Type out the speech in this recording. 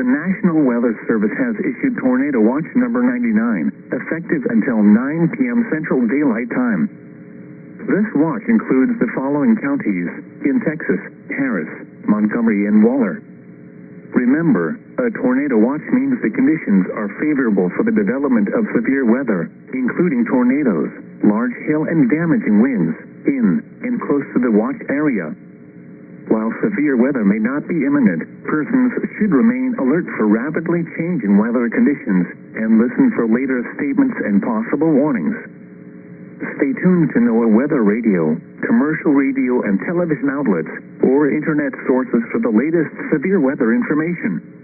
The National Weather Service has issued Tornado Watch number 99, effective until 9 p.m. Central Daylight Time. This watch includes the following counties in Texas: Harris, Montgomery, and Waller. Remember, a tornado watch means the conditions are favorable for the development of severe weather, including tornadoes, large hail, and damaging winds in and close to the watch area. While severe weather may not be imminent, persons should remain alert for rapidly changing weather conditions and listen for later statements and possible warnings. Stay tuned to NOAA weather radio, commercial radio and television outlets, or internet sources for the latest severe weather information.